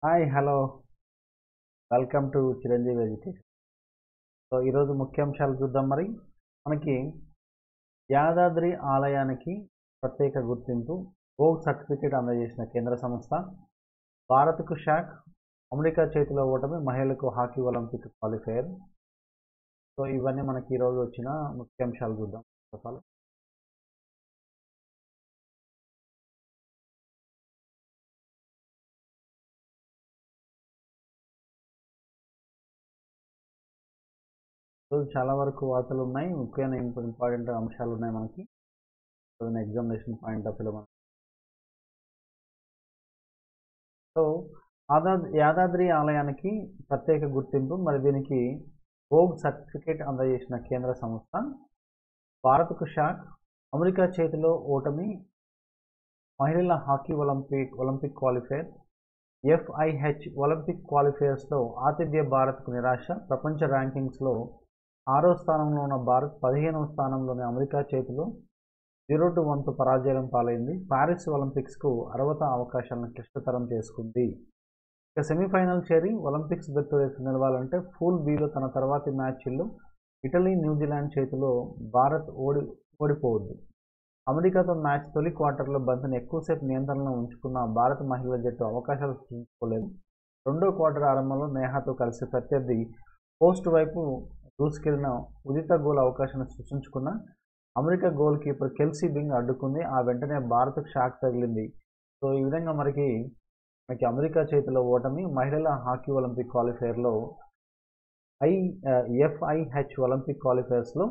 Hi hello welcome to Chiranjeevi education. So ఈరోజు ముఖ్యాంశాలు చూద్దాం. మనకి యాదాద్రి ఆలయానికి ప్రత్యేక గుర్తింపు, ఓగ్ సర్టిఫికేట్ అందజేసిన కేంద్ర సంస్థ, భారత్కు షాక్, అమెరికా చేతిలో ఓటమి, మహిళలకు హాకీ ఒలింపిక్ క్వాలిఫైయర్. సో ఇవన్నీ మనకి ఈరోజు వచ్చిన ముఖ్యాంశాలు చూద్దాం. చాలా వరకు వార్తలు ఉన్నాయి, ముఖ్యమైన ఇంపార్టెంట్ అంశాలు ఉన్నాయి మనకి ఎగ్జామినేషన్ పాయింట్ ఆఫ్ వ్యూలో. సో యాదాద్రి ఆలయానికి ప్రత్యేక గుర్తింపు, మరి దీనికి ఓగ్ సర్టిఫికేట్ అందజేసిన కేంద్ర సంస్థ, భారత్కు షాక్, అమెరికా చేతిలో ఓటమి, మహిళల hockey olympic qualifier, FIH olympic క్వాలిఫైయర్స్లో ఆతిథ్య భారత్కు నిరాశ, ప్రపంచ ర్యాంకింగ్స్లో 6వ స్థానంలో ఉన్న భారత్ 15వ స్థానంలోని అమెరికా చేతిలో 0-1 పరాజయం పాలైంది. ప్యారిస్ ఒలింపిక్స్కు అర్హత అవకాశాలను క్లిష్టతరం చేసుకుంది. ఇక సెమీఫైనల్ చేరి ఒలింపిక్స్ బెర్త్ నిలవాలంటే పూల్ బిలో తన తర్వాతి మ్యాచ్ల్లో ఇటలీ, న్యూజిలాండ్ చేతిలో భారత్ ఓడిపోవద్దు. అమెరికాతో మ్యాచ్ తొలి క్వార్టర్లో బంతిని ఎక్కువసేపు నియంత్రణలో ఉంచుకున్న భారత మహిళల జట్టు అవకాశాలు సృష్టించుకోలేదు. రెండో క్వార్టర్ ఆరంభంలో నేహాతో కలిసి ప్రత్యర్థి పోస్ట్ వైపు దూసుకెళ్లిన ఉదిత గోల్ అవకాశాన్ని సృష్టించుకున్న America goal keeper Kelsey Bing అడ్డుకుంది. ఆ వెంటనే భారత్కు షాక్ తగిలింది. సో ఈ విధంగా మనకి అమెరికా చేతిలో ఓటమి, మహిళల హాకీ ఒలింపిక్ క్వాలిఫైయర్లో FIH ఒలింపిక్ క్వాలిఫైయర్స్లో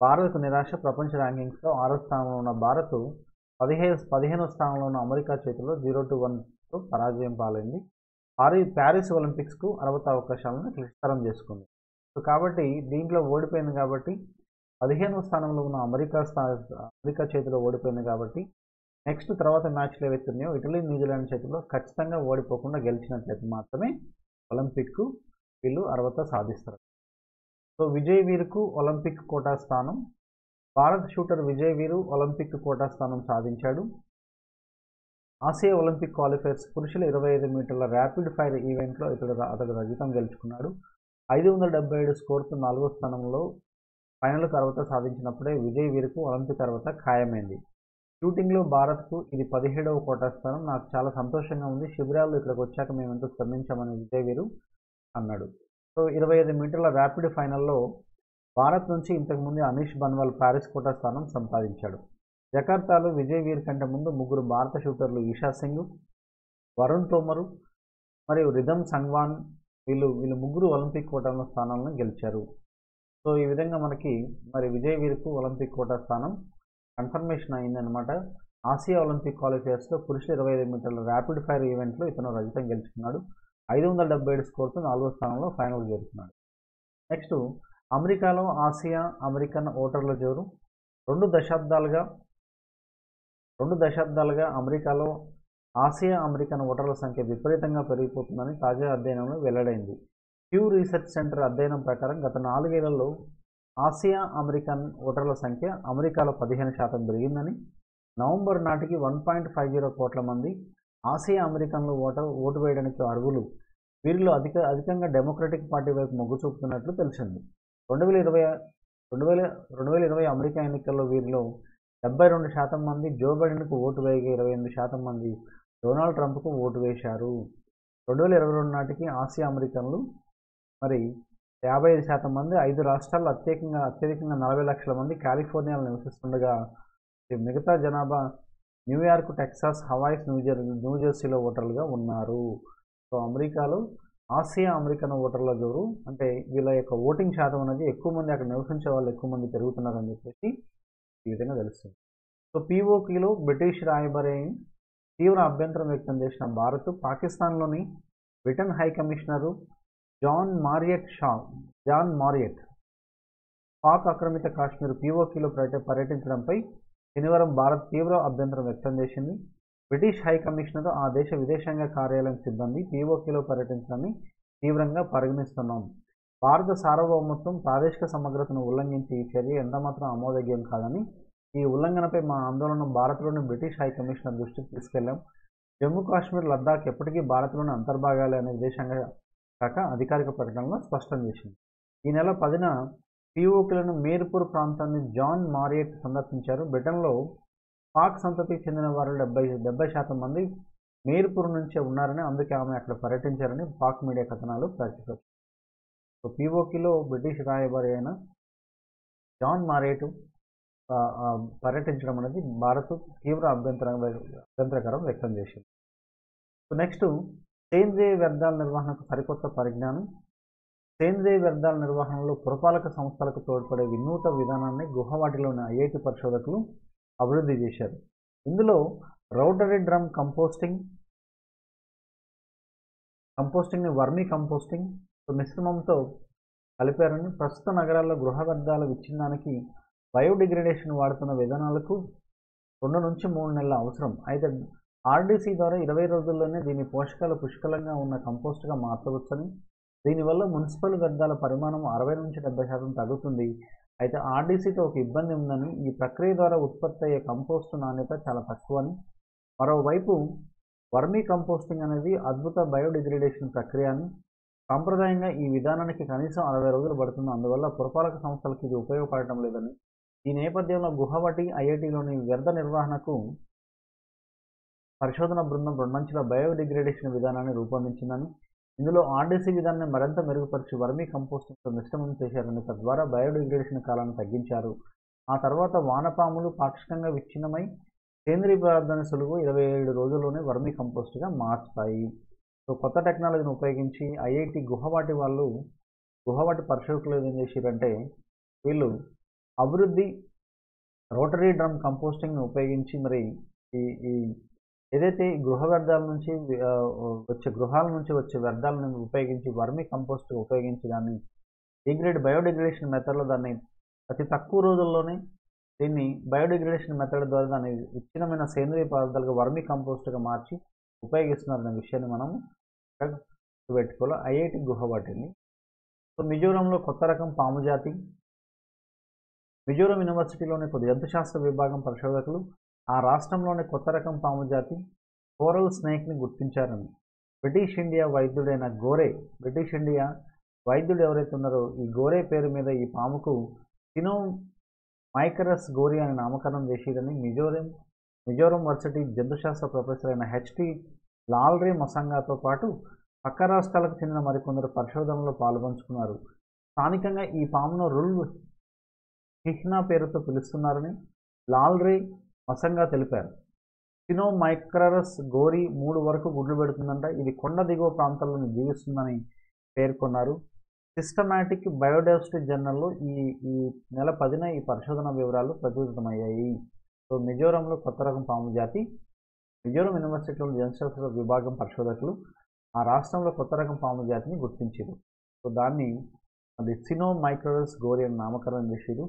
భారత్కు నిరాశ, ప్రపంచ ర్యాంకింగ్స్లో 6వ స్థానంలో ఉన్న భారత్ 15వ స్థానంలో ఉన్న అమెరికా చేతిలో 0-1తో పరాజయం పాలైంది. ప్యారిస్ ఒలింపిక్స్కు అర్హత అవకాశాలను క్లిష్టతరం చేసుకుంది. సో కాబట్టి దీంట్లో ఓడిపోయింది కాబట్టి 15వ స్థానంలో ఉన్న అమెరికా చేతిలో ఓడిపోయింది కాబట్టి నెక్స్ట్ తర్వాత మ్యాచ్లు ఏవైతే ఉన్నాయో ఇటలీ, న్యూజిలాండ్ చేతిలో ఖచ్చితంగా ఓడిపోకుండా గెలిచినట్లయితే మాత్రమే ఒలింపిక్కు వీళ్ళు అర్హత సాధిస్తారు. సో విజయ్ వీర్కు ఒలింపిక్ కోటా స్థానం, భారత్ షూటర్ విజయ్ వీరు ఒలింపిక్ కోటా స్థానం సాధించాడు. ఆసియా ఒలింపిక్ క్వాలిఫైర్స్ పురుషుల 25 మీటర్ల ర్యాపిడ్ ఫైర్ ఈవెంట్లో అతడు రజతం గెలుచుకున్నాడు. 577 స్కోర్తో 4వ స్థానంలో ఫైనల్కు అర్హత సాధించినప్పుడే విజయ్ వీర్కు ఒలింపిక్ అర్హత ఖాయమైంది. షూటింగ్లో భారత్కు ఇది 17వ కోటా స్థానం. నాకు చాలా సంతోషంగా ఉంది, శిబిరాల్లో ఇక్కడికి వచ్చాక మేమెంతో శ్రమించామని విజయ్ వీరు అన్నాడు. సో 25 మీటర్ల ర్యాపిడ్ ఫైనల్లో భారత్ నుంచి ఇంతకుముందు అనీష్ బన్వాల్ ప్యారిస్ కోటా స్థానం సంపాదించాడు. జకార్తాలో విజయ్ వీర్ కంటే ముందు ముగ్గురు భారత షూటర్లు ఈషా సింగ్, వరుణ్ తోమర్ మరియు రిధమ్ సంగ్వాన్ వీళ్ళు ముగ్గురు ఒలింపిక్ కోటాల స్థానాలను గెలిచారు. సో ఈ విధంగా మనకి విజయ్ వీర్కు ఒలింపిక్ కోటా స్థానం కన్ఫర్మేషన్ అయిందనమాట. ఆసియా ఒలింపిక్ క్వాలిఫైయర్స్లో పురుషుల 25 మీటర్ల ర్యాపిడ్ ఫైర్ ఈవెంట్లో ఇతను రజతం గెలుచుకున్నాడు. 577 స్కోర్తో 4వ స్థానంలో ఫైనల్ చేరుకున్నాడు. నెక్స్ట్ అమెరికాలో ఆసియా అమెరికన్ ఓటర్ల జోరు. రెండు దశాబ్దాలుగా అమెరికాలో ఆసియా అమెరికన్ ఓటర్ల సంఖ్య విపరీతంగా పెరిగిపోతుందని తాజా అధ్యయనంలో వెల్లడైంది. ప్యూ రీసెర్చ్ సెంటర్ అధ్యయనం ప్రకారం గత 4 ఏళ్లలో ఆసియా అమెరికన్ ఓటర్ల సంఖ్య అమెరికాలో 15% పెరిగిందని, నవంబర్ నాటికి 1.50 కోట్ల మంది ఆసియా అమెరికన్లు ఓటు వేయడానికి అర్హులు. వీరిలో అధికంగా డెమోక్రటిక్ పార్టీ వైపు మొగ్గు చూపుతున్నట్లు తెలిసింది. 2020 అమెరికా ఎన్నికల్లో వీరిలో 72% మంది జో బైడెన్కు ఓటు వేయగా 28% మంది డొనాల్డ్ ట్రంప్కు ఓటు వేశారు. 2022 నాటికి ఆసియా అమెరికన్లు 55% మంది 5 రాష్ట్రాల్లో అత్యధికంగా 40 లక్షల మంది కాలిఫోర్నియాలో నివసిస్తుండగా మిగతా జనాభా న్యూయార్క్, టెక్సాస్, హవాయిస్, న్యూజెర్సీలో ఓటర్లుగా ఉన్నారు. సో అమెరికాలో ఆసియా అమెరికన్ ఓటర్ల జోరు అంటే వీళ్ళ యొక్క ఓటింగ్ శాతం అనేది ఎక్కువ మంది, అక్కడ నివసించే వాళ్ళు ఎక్కువ మంది పెరుగుతున్నారని చెప్పేసి ఈ విధంగా తెలుస్తుంది. సో POKలో బ్రిటిష్ రాయబారి తీవ్ర అభ్యంతరం వ్యక్తం చేసిన భారత్, పాకిస్తాన్లోని Britain high commissioner John Marriott Pak ఆక్రమిత కాశ్మీర్ POKలో పర్యటించడంపై శనివారం భారత్ తీవ్ర అభ్యంతరం వ్యక్తం చేసింది. బ్రిటిష్ హై కమిషనర్, ఆ దేశ విదేశాంగ కార్యాలయం సిబ్బంది POKలో పర్యటించడాన్ని తీవ్రంగా పరిగణిస్తున్నాం. భారత సార్వభౌమత్వం, ప్రాదేశిక సమగ్రతను ఉల్లంఘించి ఈ చర్య ఎంతమాత్రం ఆమోదయోగ్యం కాదని, ఈ ఉల్లంఘనపై మా ఆందోళన భారత్లోని బ్రిటిష్ హై కమిషనర్ దృష్టికి తీసుకెళ్లాం. జమ్మూ కాశ్మీర్, లద్దాఖ్ ఎప్పటికీ భారత్లోని అంతర్భాగాలే అనే విదేశాంగ శాఖ అధికారిక ప్రకటనలో స్పష్టం చేసింది. ఈ నెల 10న పీఓకేలను మీర్పూర్ ప్రాంతాన్ని జాన్ మారియట్ సందర్శించారు. బ్రిటన్లో పాక్ సంతతికి చెందిన వారు 70% మంది మీర్పూర్ నుంచే ఉన్నారని, అందుకే ఆమె అక్కడ పర్యటించారని పాక్ మీడియా కథనాలు ప్రచురించాయి. సో పీఓకేలో బ్రిటిష్ రాయబారి అయిన జాన్ మారియట్ పర్యటించడం అనేది భారత్ తీవ్ర అభ్యంతరకరం వ్యక్తం చేసింది. సో నెక్స్ట్, సేంద్రియ వ్యర్థాల నిర్వహణకు సరికొత్త పరిజ్ఞానం. సేంద్రియ వ్యర్థాల నిర్వహణలో పురపాలక సంస్థలకు తోడ్పడే వినూత్న విధానాన్ని గువాహటిలోని ఐఐటి పరిశోధకులు అభివృద్ధి చేశారు. ఇందులో రోటరీ డ్రమ్ కంపోస్టింగ్ని వర్మీ కంపోస్టింగ్ మిశ్రమంతో కలిపారని, ప్రస్తుత నగరాల్లో గృహ వ్యర్థాల విచ్ఛిన్నానికి బయోడిగ్రేడేషన్ వాడుతున్న విధానాలకు 2 నుంచి 3 నెలల అవసరం. అయితే ఆర్డీసీ ద్వారా 20 రోజుల్లోనే దీని పోషకాలు పుష్కలంగా ఉన్న కంపోస్ట్గా మార్చవచ్చని, దీనివల్ల మున్సిపల్ వ్యర్థాల పరిమాణం 60 నుంచి 70% తగ్గుతుంది. అయితే ఆర్డీసీతో ఒక ఇబ్బంది ఉందని, ఈ ప్రక్రియ ద్వారా ఉత్పత్తి అయ్యే కంపోస్టు నాణ్యత చాలా తక్కువని. మరోవైపు వర్మీ కంపోస్టింగ్ అనేది అద్భుత బయోడిగ్రేడేషన్ ప్రక్రియ అని, సాంప్రదాయంగా ఈ విధానానికి కనీసం 60 రోజులు పడుతుంది. అందువల్ల పురపాలక సంస్థలకు ఇది ఉపయోగపడటం లేదని, ఈ నేపథ్యంలో గువాహటి ఐఐటిలోని వ్యర్థ నిర్వహణకు పరిశోధన బృందం 2 మంచుల బయోడిగ్రేడేషన్ విధానాన్ని రూపొందించిందని, ఇందులో ఆర్డీసీ విధానాన్ని మరింత మెరుగుపరిచి వర్మీ కంపోస్టింగ్తో మిశ్రమం చేశారని, తద్వారా బయోడిగ్రేడేషన్ కాలాన్ని తగ్గించారు. ఆ తర్వాత వానపాములు పాక్షికంగా విచ్ఛిన్నమై సేంద్రీయ పదార్థాన్ని సులువు 27 రోజుల్లోనే వర్మీ కంపోస్ట్గా మార్చుతాయి. సో కొత్త టెక్నాలజీని ఉపయోగించి ఐఐటి గువాహటి పరిశోధకులు ఏం చేశారంటే, వీళ్ళు అభివృద్ధి రోటరీ డ్రమ్ కంపోస్టింగ్ని ఉపయోగించి మరి ఈ ఏదైతే గృహాల నుంచి వచ్చే వ్యర్థాలను ఉపయోగించి వర్మీ కంపోస్ట్ ఉపయోగించి దాన్ని బయోడిగ్రేడేషన్ మెథడ్లో దాన్ని అతి తక్కువ రోజుల్లోనే దీన్ని బయోడిగ్రేడేషన్ మెథడ్ ద్వారా దాన్ని విచ్ఛిన్నమైన సేంద్రియ పదార్థాలుగా వర్మీ కంపోస్ట్గా మార్చి ఉపయోగిస్తున్నారనే విషయాన్ని మనం పెట్టుకోవాలి. ఐఐటి గువాహటిని. సో మిజోరంలో కొత్త రకం పాము జాతి. మిజోరం యూనివర్సిటీలోని జంతుశాస్త్ర విభాగం పరిశోధకులు ఆ రాష్ట్రంలోని కొత్త రకం పాము జాతి కోరల్ స్నేక్ని గుర్తించారని, బ్రిటిష్ ఇండియా వైద్యుడు ఎవరైతే ఉన్నారో ఈ గోరే పేరు మీద ఈ పాముకు సినోమైకరస్ గోరి అని నామకరణం చేసిరని మిజోరం వర్సిటీ జంతుశాస్త్ర ప్రొఫెసర్ అయిన హెచ్టి లాల్రే మసంగాతో పాటు పక్క రాష్ట్రాలకు చెందిన మరికొందరు పరిశోధనలో పాల్పంచుకున్నారు. స్థానికంగా ఈ పామును రుల్ హిహ్నా పేరుతో పిలుస్తున్నారని లాల్రే మసంగా తెలిపారు. సినోమైకరస్ గోరి 3 వరకు గుడ్లు పెడుతుందంట. ఇది కొండ దిగువ ప్రాంతాల్లో జీవిస్తుందని పేర్కొన్నారు. సిస్టమాటిక్ బయోడైవర్సిటీ జర్నల్లో ఈ నెల 10న ఈ పరిశోధన వివరాలు ప్రచురితమయ్యాయి. సో మిజోరంలో కొత్త రకం పాము జాతి. మిజోరం యూనివర్సిటీలోని జంతుశాస్త్ర విభాగం పరిశోధకులు ఆ రాష్ట్రంలో కొత్త రకం పాము జాతిని గుర్తించారు. సో దాన్ని అది సినోమైకరస్ గోరి అని నామకరణం చేశారు.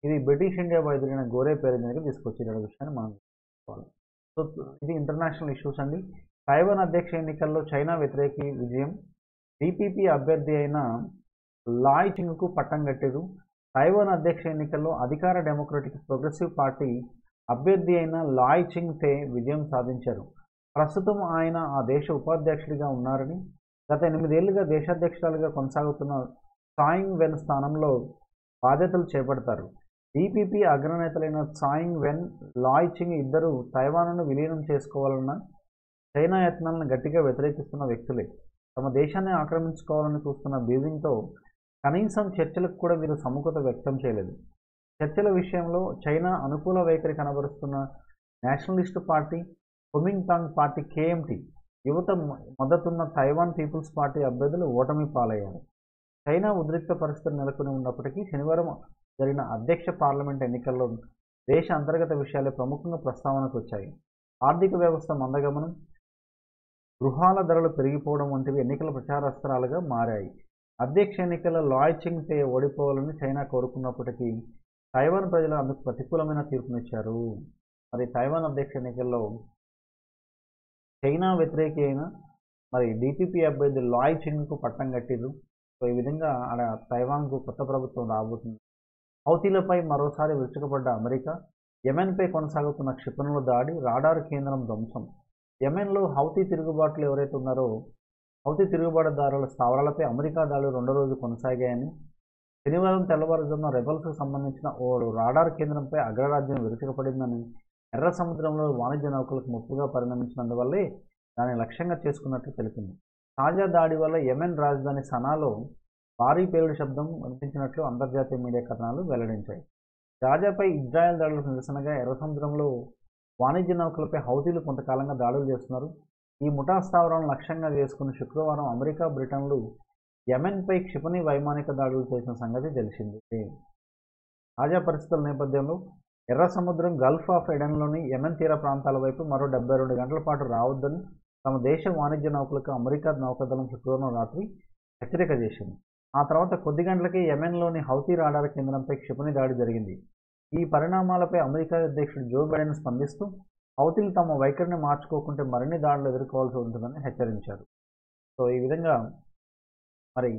ఇది బ్రిటిష్ ఇండియా వైద్యుడైన గోరే పేరు మీదకి తీసుకొచ్చిన విషయాన్ని మనం చూసుకోవాలి. సో ఇది ఇంటర్నేషనల్ ఇష్యూస్ అండి. తైవాన్ అధ్యక్ష ఎన్నికల్లో చైనా వ్యతిరేక విజయం. డిపిపి అభ్యర్థి అయిన లాయ్ చింగ్కు పట్టం కట్టారు. తైవాన్ అధ్యక్ష ఎన్నికల్లో అధికార డెమోక్రటిక్ ప్రోగ్రెసివ్ పార్టీ అభ్యర్థి అయిన లాయ్ చింగ్ తే విజయం సాధించారు. ప్రస్తుతం ఆయన ఆ దేశ ఉపాధ్యక్షుడిగా ఉన్నారని, గత 8 ఏళ్లుగా దేశాధ్యక్షురాలుగా కొనసాగుతున్న సాయింగ్ వెన్ స్థానంలో బాధ్యతలు చేపడతారు. డిపిపి అగ్రనేతలైన సాయింగ్ వెన్, లాయ్ చింగ్ ఇద్దరు తైవాన్ను విలీనం చేసుకోవాలన్న చైనా యత్నాలను గట్టిగా వ్యతిరేకిస్తున్న వ్యక్తులే. తమ దేశాన్ని ఆక్రమించుకోవాలని చూస్తున్న బీజింగ్తో కనీసం చర్చలకు కూడా వీరు సముఖత వ్యక్తం చేయలేదు. చర్చల విషయంలో చైనా అనుకూల వైఖరి కనబరుస్తున్న నేషనలిస్టు పార్టీ కుమింగ్తాంగ్ పార్టీ కేఎంటీ యువత మద్దతున్న తైవాన్ పీపుల్స్ పార్టీ అభ్యర్థులు ఓటమి పాలయ్యారు. చైనా ఉద్రిక్త పరిస్థితులు నెలకొని ఉన్నప్పటికీ శనివారం జరిగిన అధ్యక్ష పార్లమెంట్ ఎన్నికల్లో దేశ అంతర్గత విషయాలే ప్రముఖంగా ప్రస్తావనకు వచ్చాయి. ఆర్థిక వ్యవస్థ మందగమనం, గృహాల ధరలు పెరిగిపోవడం వంటివి ఎన్నికల ప్రచారాస్త్రాలుగా మారాయి. అధ్యక్ష ఎన్నికల్లో లాయ్ చింగ్ తే ఓడిపోవాలని చైనా కోరుకున్నప్పటికీ తైవాన్ ప్రజలు అందుకు ప్రతికూలమైన తీర్పునిచ్చారు. మరి తైవాన్ అధ్యక్ష ఎన్నికల్లో చైనా వ్యతిరేకి అయిన డిపిపి అభ్యర్థి లాయ్ చింగ్కు పట్టం కట్టిరు. సో ఈ విధంగా ఆడ తైవాన్కు కొత్త ప్రభుత్వం రాబోతుంది. హౌతీలపై మరోసారి విరుచుకుపడ్డ అమెరికా. యెమెన్పై కొనసాగుతున్న క్షిపణుల దాడి, రాడార్ కేంద్రం ధ్వంసం. యెమెన్లో హౌతీ తిరుగుబాటులు ఎవరైతే ఉన్నారో హౌతీ తిరుగుబాటుదారుల స్థావరాలపై అమెరికా దాడులు రెండో రోజు కొనసాగాయని, శనివారం తెల్లవారుజామున రెబల్స్కు సంబంధించిన ఓ రాడార్ కేంద్రంపై అగ్రరాజ్యం విరుచుకుపడిందని, ఎర్ర సముద్రంలో వాణిజ్య నౌకలకు ముప్పుగా పరిణమించినందువల్లే దాన్ని లక్ష్యంగా చేసుకున్నట్లు తెలిపింది. తాజా దాడి వల్ల యెమెన్ రాజధాని సనాలో భారీ పేలుడు శబ్దం వినిపించినట్లు అంతర్జాతీయ మీడియా కథనాలు వెల్లడించాయి. గాజాపై ఇజ్రాయెల్ దాడులకు నిరసనగా ఎర్ర సముద్రంలో వాణిజ్య నౌకలపై హౌతీలు కొంతకాలంగా దాడులు చేస్తున్నారు. ఈ ముఠా స్థావరాలను లక్ష్యంగా చేసుకుని శుక్రవారం అమెరికా, బ్రిటన్లు యెమెన్పై క్షిపణి వైమానిక దాడులు చేసిన సంగతి తెలిసిందే. తాజా పరిస్థితుల నేపథ్యంలో ఎర్ర సముద్రం, గల్ఫ్ ఆఫ్ ఎడెన్లోని యెమెన్ తీర ప్రాంతాల వైపు మరో 72 గంటల పాటు రావద్దని తమ దేశ వాణిజ్య నౌకలకు అమెరికా నౌకాదళం శుక్రవారం రాత్రి హెచ్చరిక చేసింది. ఆ తర్వాత కొద్ది గంటలకే యెమెన్లోని హౌతీ రాడార్ కేంద్రంపై క్షిపణి దాడి జరిగింది. ఈ పరిణామాలపై అమెరికా అధ్యక్షుడు జో బైడెన్ స్పందిస్తూ హౌతీలు తమ వైఖరిని మార్చుకోకుంటే మరిన్ని దాడులు ఎదుర్కోవాల్సి ఉంటుందని హెచ్చరించారు. సో ఈ విధంగా మరి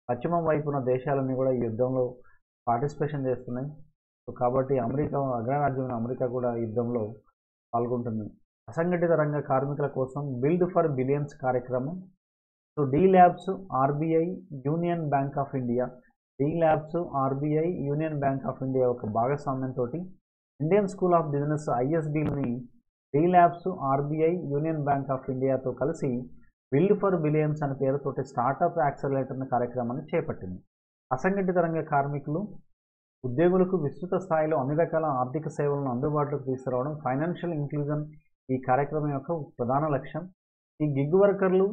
పశ్చిమం వైపున దేశాలన్నీ కూడా ఈ యుద్ధంలో పార్టిసిపేషన్ చేస్తున్నాయి. సో కాబట్టి అగ్రరాజ్యమైన అమెరికా కూడా యుద్ధంలో పాల్గొంటుంది. అసంఘటిత రంగ కార్మికుల కోసం బిల్డ్ ఫర్ బిలియన్స్ కార్యక్రమం. So D labs, RBI, union bank of India యొక్క భాగస్వామ్యంతో ఇండియన్ స్కూల్ ఆఫ్ బిజినెస్ ISBని D labs, RBI, union bank of ఇండియాతో కలిసి బిల్డ్ ఫర్ బిలియన్స్ అనే పేరుతోటి స్టార్టప్ యాక్సలరేటర్ కార్యక్రమాన్ని చేపట్టింది. అసంఘటిత రంగ కార్మికులు, ఉద్యోగులకు విస్తృత స్థాయిలో అన్ని రకాల ఆర్థిక సేవలను అందుబాటులోకి తీసుకురావడం, ఫైనాన్షియల్ ఇంక్లూజన్ ఈ కార్యక్రమం యొక్క ప్రధాన లక్ష్యం. ఈ గిగ్ వర్కర్లు,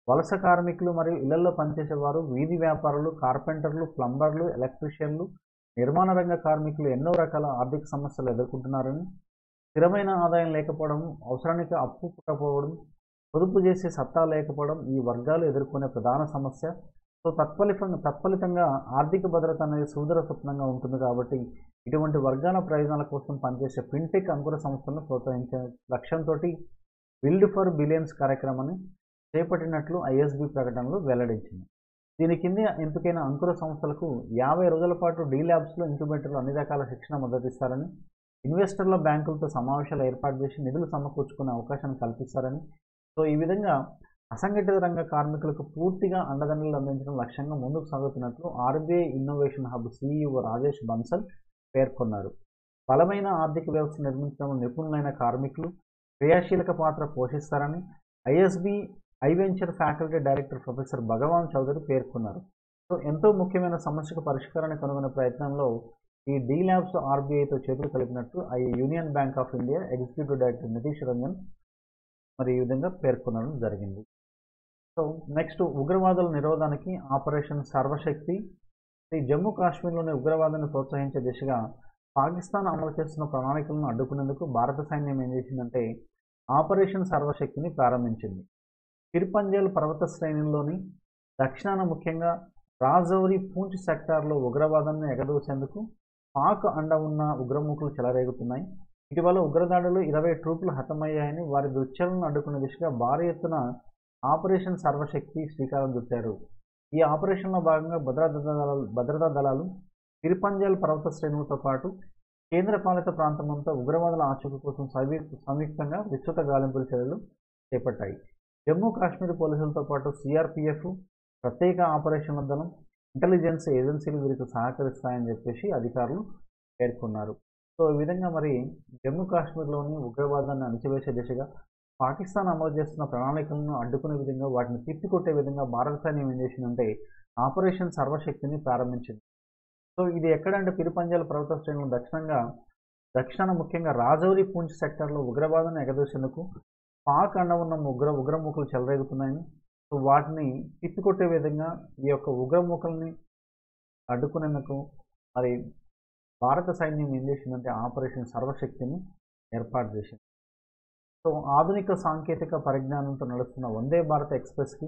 వలస కార్మికులు మరియు ఇళ్లలో పనిచేసేవారు, వీధి వ్యాపారులు, కార్పెంటర్లు, ప్లంబర్లు, ఎలక్ట్రీషియన్లు, నిర్మాణ రంగ కార్మికులు ఎన్నో రకాల ఆర్థిక సమస్యలు ఎదుర్కొంటున్నారని, స్థిరమైన ఆదాయం లేకపోవడం, అవసరానికి అప్పు పుట్టకపోవడం, పొదుపు చేసే సత్తా లేకపోవడం ఈ వర్గాలు ఎదుర్కొనే ప్రధాన సమస్య. సో తత్ఫలితంగా ఆర్థిక భద్రత అనేది సూదర స్వప్నంగా ఉంటుంది. కాబట్టి ఇటువంటి వర్గాల ప్రయోజనాల కోసం పనిచేసే ఫిన్టెక్ అంకుర సంస్థలను ప్రోత్సహించే లక్ష్యంతో బిల్డ్ ఫర్ బిలియన్స్ కార్యక్రమాన్ని చేపట్టినట్లు ISB ప్రకటనలో వెల్లడించింది. దీని కింద ఎంపికైన అంకుర సంస్థలకు 50 రోజుల పాటు డీ ల్యాబ్స్లో ఇంక్యుబేటర్లు అన్ని రకాల శిక్షణ మద్దతిస్తారని, ఇన్వెస్టర్ల బ్యాంకులతో సమావేశాలు ఏర్పాటు చేసి నిధులు సమకూర్చుకునే అవకాశాన్ని కల్పిస్తారని, సో ఈ విధంగా అసంఘటిత రంగ కార్మికులకు పూర్తిగా అండదండలు అందించడం లక్ష్యంగా ముందుకు సాగుతున్నట్లు RBI innovation hub CEO Rajesh Bansal పేర్కొన్నారు. బలమైన ఆర్థిక వ్యవస్థ నిర్మించడంలో నిపుణులైన కార్మికులు క్రియాశీలక పాత్ర పోషిస్తారని ISB ఐవెంచర్ ఫ్యాకల్టీ డైరెక్టర్ ప్రొఫెసర్ భగవాన్ చౌదరి పేర్కొన్నారు. సో ఎంతో ముఖ్యమైన సమస్యకు పరిష్కారాన్ని కనుగొనే ప్రయత్నంలో ఈ డీ ల్యాబ్స్ RBIతో చేతులు కలిపినట్లు union bank of India executive director Nitish Ranjan మరి ఈ విధంగా పేర్కొనడం జరిగింది. సో నెక్స్ట్, ఉగ్రవాదుల నిరోధానికి ఆపరేషన్ సర్వశక్తి. ఈ జమ్మూ కాశ్మీర్లోని ఉగ్రవాదాన్ని ప్రోత్సహించే దిశగా పాకిస్తాన్ అమలు చేస్తున్న ప్రణాళికలను అడ్డుకునేందుకు భారత సైన్యం ఏం చేసిందంటే ఆపరేషన్ సర్వశక్తిని ప్రారంభించింది. పిర్పంజల్ పర్వత శ్రేణుల్లోని దక్షిణాన ముఖ్యంగా రాజౌరి, పూంచ్ సెక్టార్లో ఉగ్రవాదాన్ని ఎగదోసేందుకు పాక్ అండ ఉన్న ఉగ్రమూకలు చెలరేగుతున్నాయి. ఇటీవల ఉగ్రదాడులు 20 ట్రూపులు హతమయ్యాయని, వారి దృశ్యాలను అడ్డుకునే దిశగా భారీ ఎత్తున ఆపరేషన్ సర్వశక్తి శ్రీకారం చుట్టారు. ఈ ఆపరేషన్లో భాగంగా భద్రతా దళాలు పిర్పంజల్ పర్వత శ్రేణులతో పాటు కేంద్రపాలిత ప్రాంతమంతా ఉగ్రవాదుల ఆచూకీ కోసం సంయుక్తంగా విస్తృత గాలింపుల చర్యలు చేపట్టాయి. జమ్మూ కాశ్మీర్ పోలీసులతో పాటు CRPF, ప్రత్యేక ఆపరేషన్ల దళం, ఇంటెలిజెన్స్ ఏజెన్సీలు వీరికి సహకరిస్తాయని చెప్పేసి అధికారులు పేర్కొన్నారు. సో ఈ విధంగా మరి జమ్మూ కాశ్మీర్లోని ఉగ్రవాదాన్ని అణిచివేసే దిశగా పాకిస్తాన్ అమలు చేస్తున్న ప్రణాళికలను అడ్డుకునే విధంగా, వాటిని తిప్పికొట్టే విధంగా భారత సైన్యం ఏం చేసిందంటే ఆపరేషన్ సర్వశక్తిని ప్రారంభించింది. సో ఇది ఎక్కడంటే పిర్పంజల్ పర్వత శ్రేణులు దక్షిణాన ముఖ్యంగా రాజౌరి, పూంచ్ సెక్టార్లో ఉగ్రవాదాన్ని ఎగదోసేందుకు పాక్ అండ ఉన్న ఉగ్రమూకలు చెలరేగుతున్నాయని, సో వాటిని తిప్పికొట్టే విధంగా ఈ యొక్క ఉగ్రమూకల్ని అడ్డుకునేందుకు మరి భారత సైన్యం ఏం చేసిందంటే ఆపరేషన్ సర్వశక్తిని ఏర్పాటు చేసింది. సో ఆధునిక సాంకేతిక పరిజ్ఞానంతో నడుస్తున్న వందే భారత్ ఎక్స్ప్రెస్కి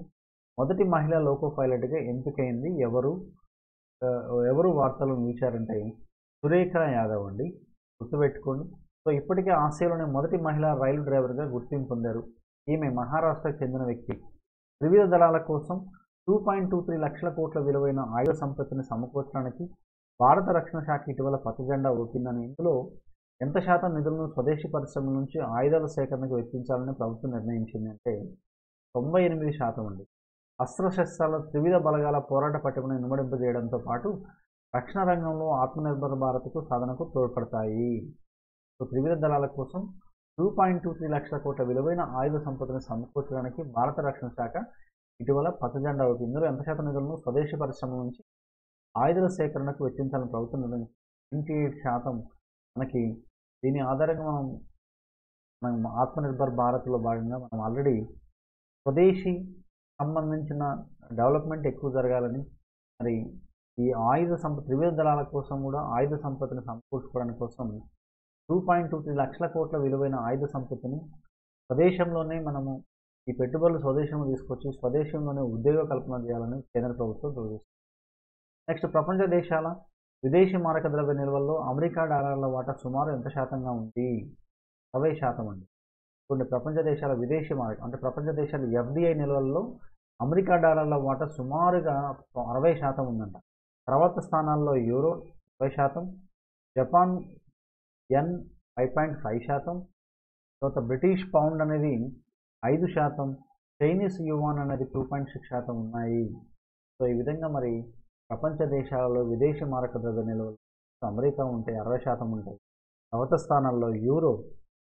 మొదటి మహిళా లోకో పైలట్గా ఎంపికైంది ఎవరు వార్తలు నిలిచారంటే సురేఖ యాదవ్ అండి, గుర్తుపెట్టుకోండి. సో ఇప్పటికే ఆసియాలోనే మొదటి మహిళా రైలు డ్రైవర్గా గుర్తింపు పొందారు. ఈమె మహారాష్ట్రకు చెందిన వ్యక్తి. త్రివిధ దళాల కోసం 2.23 లక్షల కోట్ల విలువైన ఆయుధ సంపత్తిని సమకూర్చడానికి భారత రక్షణ శాఖ ఇటీవల పచ్చజెండా ఊపిందని, ఇందులో ఎంత శాతం నిధులను స్వదేశీ పరిశ్రమల నుంచి ఆయుధాల సేకరణకు వెచ్చించాలని ప్రభుత్వం నిర్ణయించింది అంటే 98% అండి. అస్త్రశస్త్రాల త్రివిధ బలగాల పోరాట పటిమను ఇనుమడింపజేయడంతో పాటు రక్షణ రంగంలో ఆత్మనిర్భర్ భారత్కు సాధనకు తోడ్పడతాయి. త్రివిధ దళాల కోసం 2.23 లక్షల కోట్ల విలువైన ఆయుధ సంపదను సమకూర్చడానికి భారత రక్షణ శాఖ ఇటీవల పచ్చజెండా ఊపింది. ఇందులో ఎంత శాతం నిధులను స్వదేశీ పరిశ్రమల నుంచి ఆయుధాల సేకరణకు వెచ్చించాలని ప్రభుత్వం నిర్ణయించింది. 98% మనకి దీని ఆధారంగా మనం ఆత్మనిర్భర్ భారత్లో భాగంగా మనం ఆల్రెడీ స్వదేశీ సంబంధించిన డెవలప్మెంట్ ఎక్కువ జరగాలని మరి ఈ ఆయుధ సంపద త్రివిధ దళాల కోసం కూడా ఆయుధ సంపదను సమకూర్చుకోవడానికి కోసం 2.23 లక్షల కోట్ల విలువైన ఆయుధ సంపత్తిని స్వదేశంలోనే మనము ఈ పెట్టుబడులు స్వదేశంలో తీసుకొచ్చి స్వదేశంలోనే ఉద్యోగ కల్పన చేయాలని కేంద్ర ప్రభుత్వం చూపిస్తుంది. నెక్స్ట్, ప్రపంచ దేశాల విదేశీ మారక ద్రవ్య నిల్వల్లో అమెరికా డాలర్ల వాటా సుమారు ఎంత శాతంగా ఉంది? 60% అండి. కొన్ని ప్రపంచ దేశాల విదేశీ మారక అంటే ప్రపంచ దేశాల FDI నిల్వల్లో అమెరికా డాలర్ల వాటా సుమారుగా 60% ఉందంట. తర్వాత స్థానాల్లో యూరో 20%, జపాన్ యెన్ 5.5%, తర్వాత బ్రిటిష్ పౌండ్ అనేది 5%, చైనీస్ యువాన్ అనేది 2.6% ఉన్నాయి. సో ఈ విధంగా మరి ప్రపంచ దేశాలలో విదేశీ మారక ద్రవ్య నిల్వలు అమెరికా ఉంటే 60% ఉంటాయి. తర్వాత స్థానాల్లో యూరో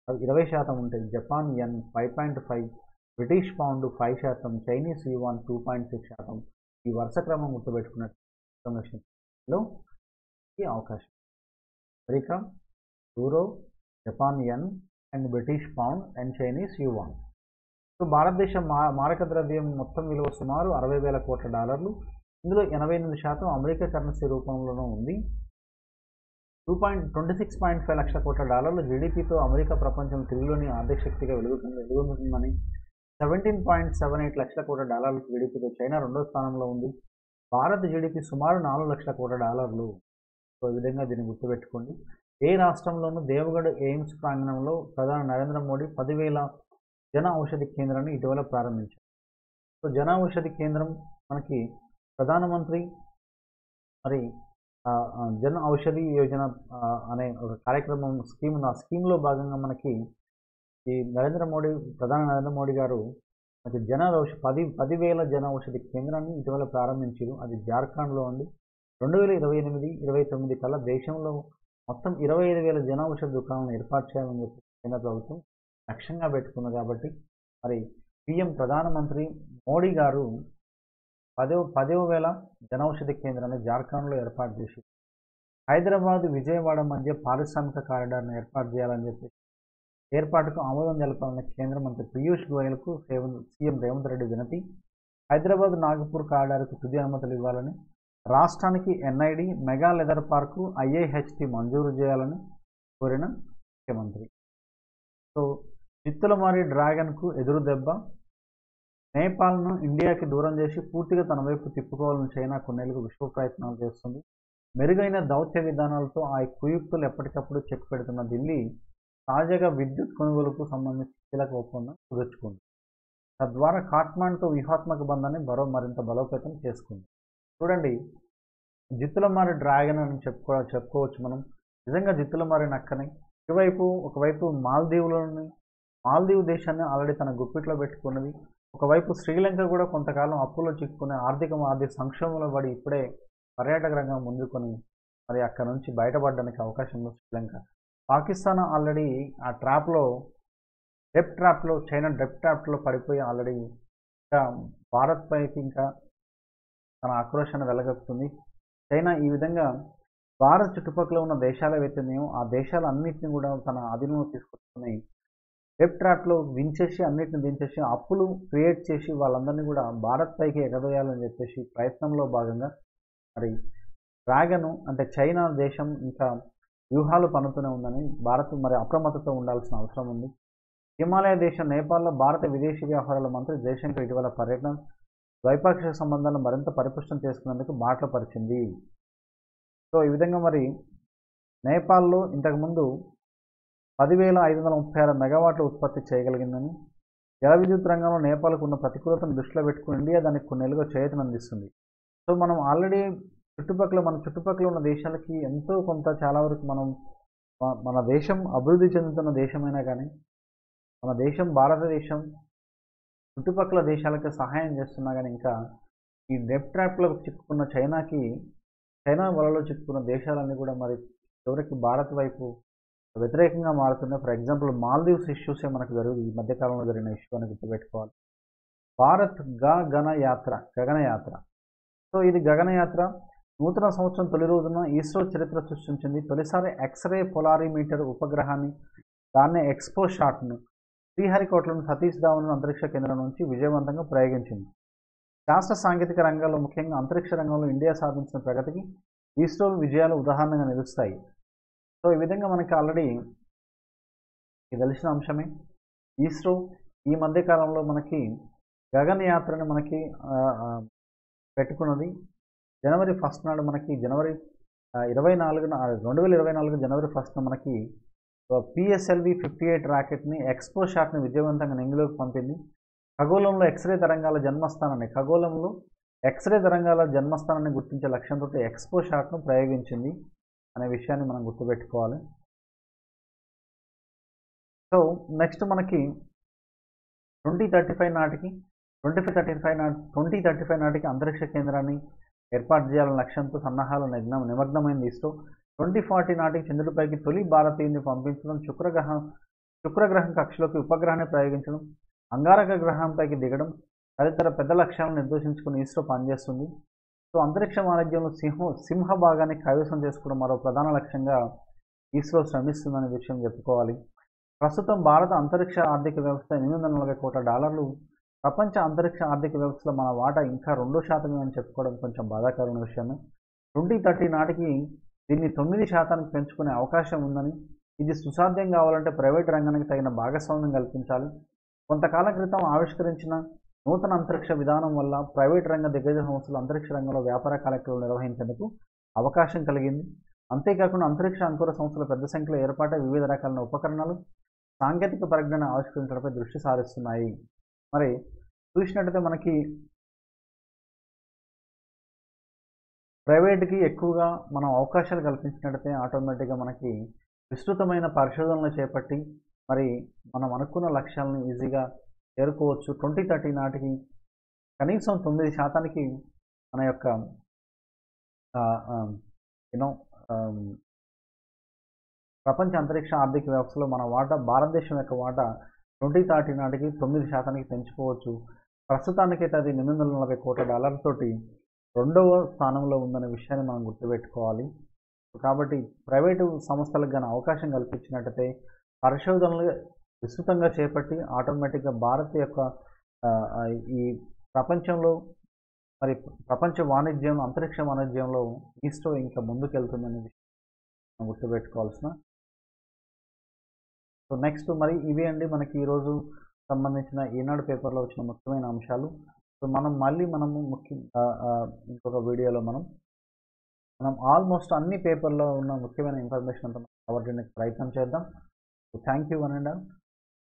20% ఉంటాయి, Japan yen 5.5%, British pound 5%, Chinese yuan 2.6%. ఈ వరుస క్రమం గుర్తుపెట్టుకున్నట్లో ఈ అవకాశం America, euro, Japan yen and British pound and Chinese yuan. So భారతదేశం మారక ద్రవ్యం మొత్తం విలువ సుమారు 60,000 కోట్ల డాలర్లు. ఇందులో 88% అమెరికా కరెన్సీ రూపంలోనూ ఉంది. 26.5 లక్షల కోట్ల డాలర్ల జీడీపీతో అమెరికా ప్రపంచం తిరుగులోని ఆర్థిక శక్తిగా వెలుగుతుందని 17.78 లక్షల కోట్ల డాలర్ల జీడీపీతో చైనా రెండో స్థానంలో ఉంది. భారత్ జీడీపీ సుమారు 4 లక్షల కోట్ల డాలర్లు. సో ఈ విధంగా దీన్ని గుర్తుపెట్టుకోండి. ఏ రాష్ట్రంలోనూ దేవగఢ్ ఎయిమ్స్ ప్రాంగణంలో ప్రధాని నరేంద్ర మోడీ 10,000 జన ఔషధి కేంద్రాన్ని ఇటీవల ప్రారంభించారు. సో జన ఔషధి కేంద్రం మనకి ప్రధానమంత్రి మరి జన ఔషధి యోజన అనే ఒక కార్యక్రమం స్కీమ్లో భాగంగా మనకి ఈ ప్రధాని నరేంద్ర మోడీ గారు మనకి 10,000 జన ఔషధి కేంద్రాన్ని ఇటీవల ప్రారంభించారు. అది జార్ఖండ్లో ఉంది. 2028-29 కల్లా దేశంలో మొత్తం 25,000 జన ఔషధ దుకాణాలను ఏర్పాటు చేయాలని చెప్పి కేంద్ర ప్రభుత్వం లక్ష్యంగా పెట్టుకుంది. కాబట్టి మరి ప్రధానమంత్రి మోడీ గారు 10,000 జనౌషధి కేంద్రాన్ని జార్ఖండ్లో ఏర్పాటు చేసి హైదరాబాద్, విజయవాడ మధ్య పారిశ్రామిక కారిడార్ను ఏర్పాటు చేయాలని చెప్పి ఏర్పాటుకు ఆమోదం తెలపాలని కేంద్ర మంత్రి పీయూష్ గోయల్కు సీఎం రేవంత్ రెడ్డి వినతి. హైదరాబాద్, నాగపూర్ కారిడార్కు తుది అనుమతులు ఇవ్వాలని, రాష్ట్రానికి NID, mega leather park, IIHT మంజూరు చేయాలని కోరిన ముఖ్యమంత్రి. సో జిత్తులమారి డ్రాగన్కు ఎదురు దెబ్బ. నేపాల్ను ఇండియాకి దూరం చేసి పూర్తిగా తన వైపు తిప్పుకోవాలని చైనా కొన్నేళ్లకు విశ్వ ప్రయత్నాలు చేస్తుంది. మెరుగైన దౌత్య విధానాలతో ఆ కుయుక్తులు ఎప్పటికప్పుడు చెక్ పెడుతున్న ఢిల్లీ తాజాగా విద్యుత్ కొనుగోలుకు సంబంధించి కీలక ఒప్పందం కుదుర్చుకుంది. తద్వారా కాట్మాండ్తో వ్యూహాత్మక బంధాన్ని మరింత బలోపేతం చేసుకుంది. చూడండి, జిత్తులమారి డ్రాగన్ అని చెప్పుకోవచ్చు మనం. నిజంగా జిత్తులమారి నక్కని ఒకవైపు మాల్దీవ్ దేశాన్ని ఆల్రెడీ తన గుప్పిట్లో పెట్టుకున్నది. ఒకవైపు శ్రీలంక కూడా కొంతకాలం అప్పుల్లో చిక్కుకునే ఆర్థిక సంక్షోభంలో పడి ఇప్పుడే పర్యాటక రంగం ముందుకొని మరి అక్కడ నుంచి బయటపడడానికి అవకాశం ఉంది శ్రీలంక. పాకిస్తాన్ ఆల్రెడీ ఆ చైనా డెప్ ట్రాప్లో పడిపోయి ఆల్రెడీ ఇంకా భారత్ పైకి ఇంకా తన ఆక్రోశాన్ని వెలగక్కుతుంది. చైనా ఈ విధంగా భారత్ చుట్టుపక్కల ఉన్న దేశాలు ఏవైతేనేమో ఆ దేశాలన్నింటినీ కూడా తన అధీనంలో తీసుకొచ్చుకుని డెప్ ట్రాప్లో అన్నిటిని దించేసి అప్పులు క్రియేట్ చేసి వాళ్ళందరినీ కూడా భారత్ పైకి ఎగదోయాలని చెప్పేసి ప్రయత్నంలో భాగంగా మరి డ్రాగన్ అంటే చైనా దేశం ఇంకా వ్యూహాలు పన్నుతూనే ఉందని భారత్ మరి అప్రమత్తతో ఉండాల్సిన అవసరం ఉంది. హిమాలయ దేశం నేపాల్లో భారత విదేశీ వ్యవహారాల మంత్రి జయశంకర్ ఇటీవల పర్యటన ద్వైపాక్షిక సంబంధాలను మరింత పరిపుష్టం చేసుకునేందుకు బాటలు పరిచింది. సో ఈ విధంగా మరి నేపాల్లో ఇంతకుముందు 10,536 మెగావాట్ల ఉత్పత్తి చేయగలిగిందని, జల విద్యుత్ రంగంలో నేపాల్కు ఉన్న ప్రతికూలతను దృష్టిలో పెట్టుకుని ఇండియా దానికి కొన్నేళ్లుగా చేయూతను అందిస్తుంది. సో మనం ఆల్రెడీ మన చుట్టుపక్కల ఉన్న దేశాలకి ఎంతో కొంత చాలా వరకు మనం మన దేశం అభివృద్ధి చెందుతున్న దేశమైనా కానీ మన దేశం భారతదేశం చుట్టుపక్కల దేశాలకి సహాయం చేస్తున్నా కానీ ఇంకా ఈ డెబ్ ట్రాప్లో చిక్కుకున్న చైనా వలలో చిక్కుకున్న దేశాలన్నీ కూడా మరి చివరికి భారత్ వైపు వ్యతిరేకంగా మారుతున్నాయి. ఫర్ ఎగ్జాంపుల్ మాల్దీవ్స్ ఇష్యూసే మనకు ఈ మధ్యకాలంలో జరిగిన ఇష్యూ అని గుర్తుపెట్టుకోవాలి. భారత్ గగనయాత్ర. సో ఇది గగనయాత్ర నూతన సంవత్సరం తొలి రోజున ఇస్రో చరిత్ర సృష్టించింది. తొలిసారి ఎక్స్రే పొలారిమీటర్ ఉపగ్రహాన్ని దాన్నే ఎక్స్పో షాట్ను శ్రీహరికోటలోని సతీష్ ధావన్ అంతరిక్ష కేంద్రం నుంచి విజయవంతంగా ప్రయోగించింది. శాస్త్ర సాంకేతిక రంగాల్లో ముఖ్యంగా అంతరిక్ష రంగంలో ఇండియా సాధించిన ప్రగతికి ఇస్రో విజయాలు ఉదాహరణగా నిలుస్తాయి. సో ఈ విధంగా మనకి ఆల్రెడీ తెలిసిన అంశమే. ఇస్రో ఈ మధ్యకాలంలో మనకి గగనయాత్రని మనకి పెట్టుకున్నది. జనవరి 1 నాడు మనకి జనవరి 2024 జనవరి 1 మనకి PSLV 58 రాకెట్ని ఎక్స్పో షాట్ని విజయవంతంగా నెంగిలోకి పంపింది. ఖగోళంలో ఎక్స్రే తరంగాల జన్మస్థానాన్ని గుర్తించే లక్ష్యంతో ఎక్స్పో షాట్ను ప్రయోగించింది అనే విషయాన్ని మనం గుర్తుపెట్టుకోవాలి. సో నెక్స్ట్ మనకి 2035 నాటికి అంతరిక్ష కేంద్రాన్ని ఏర్పాటు చేయాలనే లక్ష్యంతో సన్నాహాలు నిమగ్నమైంది ఇస్రో. 2040 నాటికి చంద్రుడిపైకి తొలి భారతీయుని పంపించడం, శుక్రగ్రహం కక్షలోకి ఉపగ్రహాన్ని ప్రయోగించడం, అంగారక గ్రహంపైకి దిగడం తదితర పెద్ద లక్ష్యాలను నిర్దేశించుకుని ఇస్రో పనిచేస్తుంది. సో అంతరిక్ష వాణిజ్యంలో సింహ భాగాన్ని కైవసం చేసుకోవడం మరో ప్రధాన లక్ష్యంగా ఇస్రో శ్రమిస్తుందనే విషయం చెప్పుకోవాలి. ప్రస్తుతం భారత అంతరిక్ష ఆర్థిక వ్యవస్థ $840 కోట్ల. ప్రపంచ అంతరిక్ష ఆర్థిక వ్యవస్థలో మన వాటా ఇంకా 2% అని చెప్పుకోవడం కొంచెం బాధాకరమైన విషయమే. 2030 నాటికి దీన్ని 9% పెంచుకునే అవకాశం ఉందని, ఇది సుసాధ్యం కావాలంటే ప్రైవేట్ రంగానికి తగిన భాగస్వామ్యం కల్పించాలి. కొంతకాలం క్రితం ఆవిష్కరించిన నూతన అంతరిక్ష విధానం వల్ల ప్రైవేట్ రంగ దిగ్గజ సంస్థలు అంతరిక్ష రంగంలో వ్యాపార కార్యక్రమాలు నిర్వహించేందుకు అవకాశం కలిగింది. అంతేకాకుండా అంతరిక్ష అంకుర సంస్థలు పెద్ద సంఖ్యలో ఏర్పాటై వివిధ రకాలైన ఉపకరణాలు, సాంకేతిక పరిజ్ఞానం ఆవిష్కరించడంపై దృష్టి సారిస్తున్నాయి. మరి చూసినట్టయితే మనకి ప్రైవేట్కి ఎక్కువగా మనం అవకాశాలు కల్పించినట్టయితే ఆటోమేటిక్గా మనకి విస్తృతమైన పరిశోధనలు చేపట్టి మరి మనం అనుకున్న లక్ష్యాలను ఈజీగా చేరుకోవచ్చు. 2030 నాటికి కనీసం 9% మన యొక్క ప్రపంచ అంతరిక్ష ఆర్థిక వ్యవస్థలో మన వాటా, భారతదేశం యొక్క వాటా 2030 నాటికి 9% పెంచుకోవచ్చు. ప్రస్తుతానికైతే అది $840 కోట్ల తోటి 2వ స్థానంలో ఉందనే విషయాన్ని మనం గుర్తుపెట్టుకోవాలి. కాబట్టి ప్రైవేటు సంస్థలకు కానీ అవకాశం కల్పించినట్టయితే పరిశోధనలు విస్తృతంగా చేపట్టి ఆటోమేటిక్గా భారత్ యొక్క ఈ ప్రపంచంలో మరి ప్రపంచ వాణిజ్యం, అంతరిక్ష వాణిజ్యంలో ఇస్రో ఇంకా ముందుకెళ్తుందనే విషయం గుర్తుపెట్టుకోవాల్సిన. సో నెక్స్ట్ మరి ఇవి అండి మనకి ఈరోజు సంబంధించిన ఈనాడు పేపర్లో వచ్చిన ముఖ్యమైన అంశాలు. సో మనము ఇంకొక వీడియోలో మనం ఆల్మోస్ట్ అన్ని పేపర్లో ఉన్న ముఖ్యమైన ఇన్ఫర్మేషన్ అంతా కవర్ చేయడానికి ప్రయత్నం చేద్దాం. So thank you one and all.